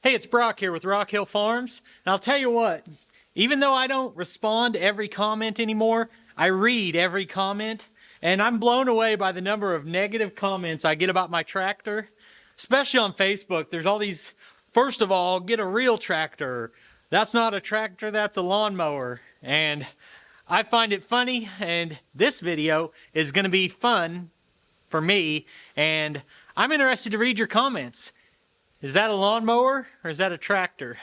Hey, it's Brock here with Rockhill Farms, and I'll tell you what, even though I don't respond to every comment anymore, I read every comment, and I'm blown away by the number of negative comments I get about my tractor, especially on Facebook. There's all these, first of all, get a real tractor. That's not a tractor, that's a lawnmower. And I find it funny, and this video is going to be fun for me, and I'm interested to read your comments. Is that a lawnmower or is that a tractor?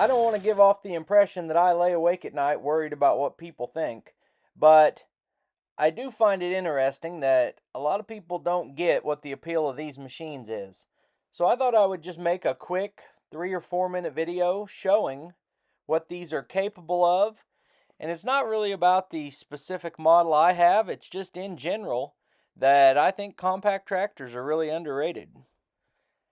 I don't want to give off the impression that I lay awake at night worried about what people think, but I do find it interesting that a lot of people don't get what the appeal of these machines is. So I thought I would just make a quick 3 or 4 minute video showing what these are capable of. And it's not really about the specific model I have, it's just in general that I think compact tractors are really underrated.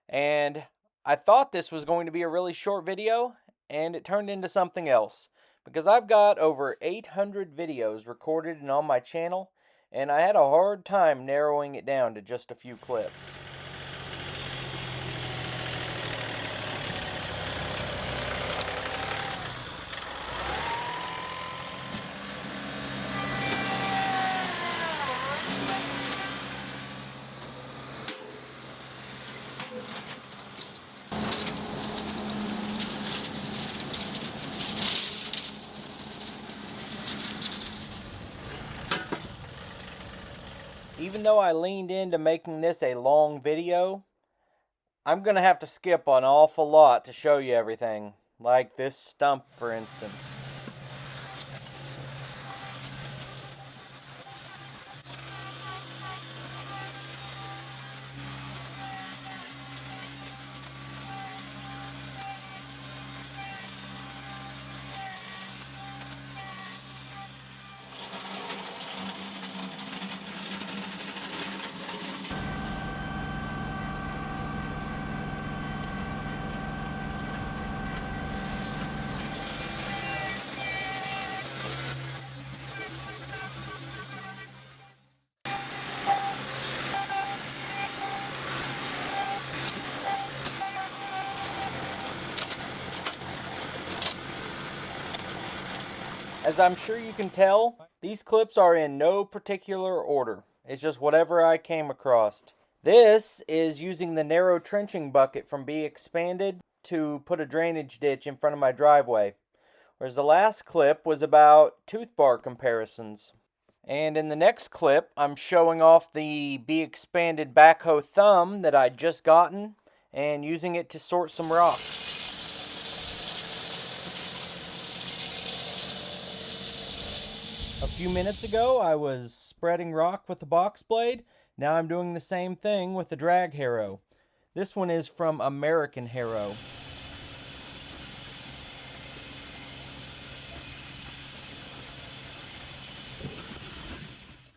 And I thought this was going to be a really short video, and it turned into something else, because I've got over 800 videos recorded and on my channel, and I had a hard time narrowing it down to just a few clips. Even though I leaned into making this a long video, I'm going to have to skip an awful lot to show you everything, like this stump for instance. As I'm sure you can tell, these clips are in no particular order. It's just whatever I came across. This is using the narrow trenching bucket from Be Expanded to put a drainage ditch in front of my driveway. Whereas the last clip was about tooth bar comparisons. And in the next clip, I'm showing off the Be Expanded backhoe thumb that I'd just gotten and using it to sort some rocks. A few minutes ago, I was spreading rock with the box blade. Now I'm doing the same thing with the drag harrow. This one is from American Harrow.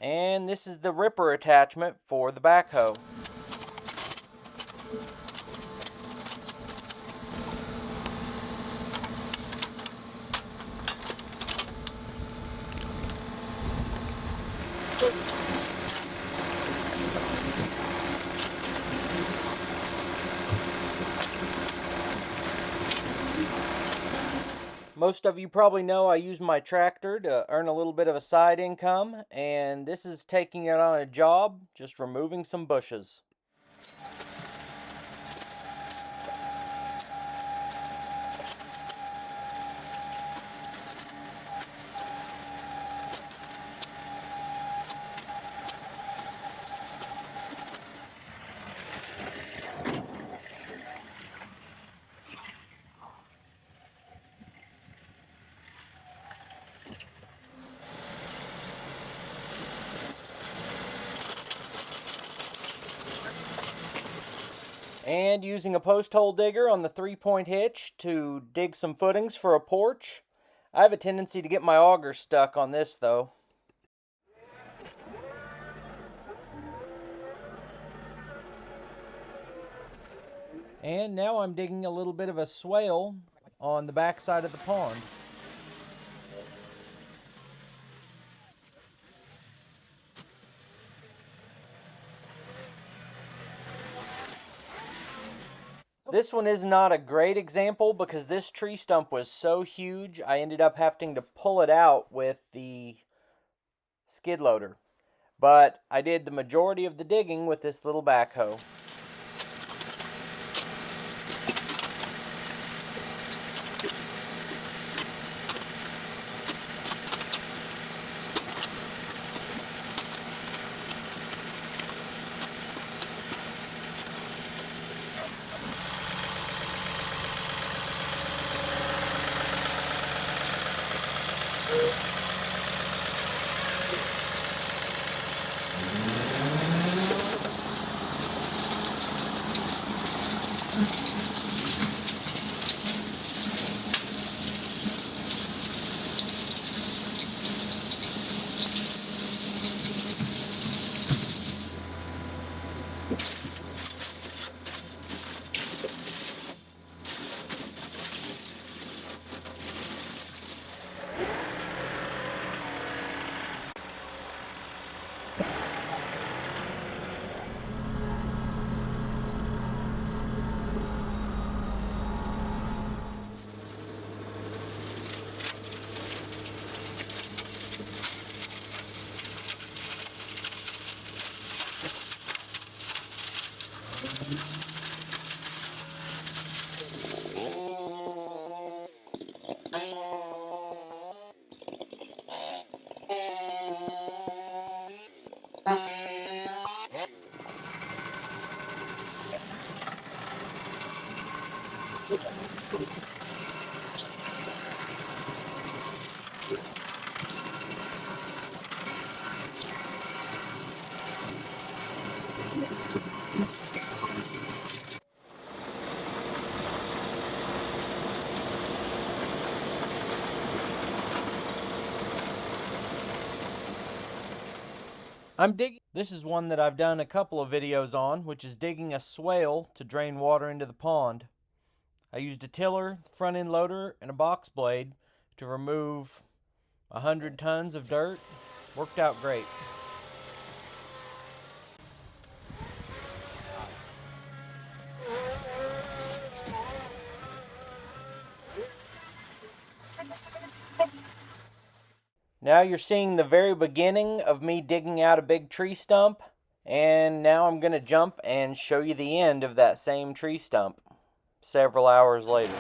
And this is the ripper attachment for the backhoe. Most of you probably know I use my tractor to earn a little bit of a side income, and this is taking it on a job, just removing some bushes. And using a post hole digger on the 3-point hitch to dig some footings for a porch. I have a tendency to get my auger stuck on this though. And now I'm digging a little bit of a swale on the back side of the pond. This one is not a great example because this tree stump was so huge I ended up having to pull it out with the skid loader. But I did the majority of the digging with this little backhoe. This is one that I've done a couple of videos on, which is digging a swale to drain water into the pond. I used a tiller, front end loader, and a box blade to remove 100 tons of dirt. Worked out great. Now you're seeing the very beginning of me digging out a big tree stump, and now I'm going to jump and show you the end of that same tree stump several hours later.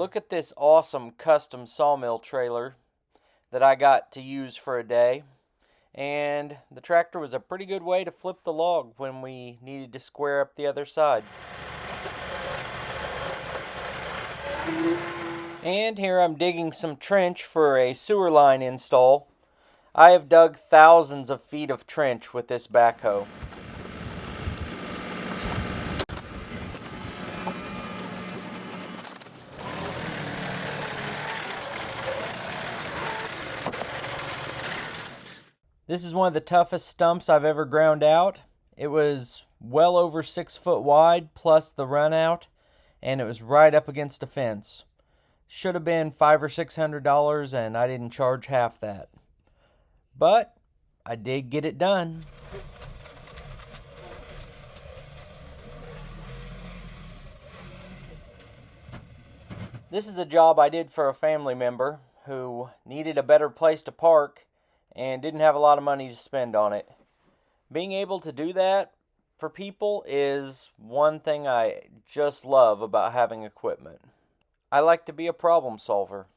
Look at this awesome custom sawmill trailer that I got to use for a day. And the tractor was a pretty good way to flip the log when we needed to square up the other side. And here I'm digging some trench for a sewer line install. I have dug thousands of feet of trench with this backhoe. This is one of the toughest stumps I've ever ground out. It was well over 6 foot wide plus the run out, and it was right up against a fence. Should have been $500 or $600, and I didn't charge half that. But I did get it done. This is a job I did for a family member who needed a better place to park and didn't have a lot of money to spend on it. Being able to do that for people is one thing I just love about having equipment. I like to be a problem solver.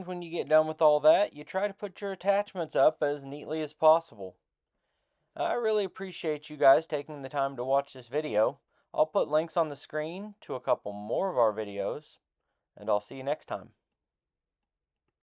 And when you get done with all that, you try to put your attachments up as neatly as possible. I really appreciate you guys taking the time to watch this video. I'll put links on the screen to a couple more of our videos, and I'll see you next time.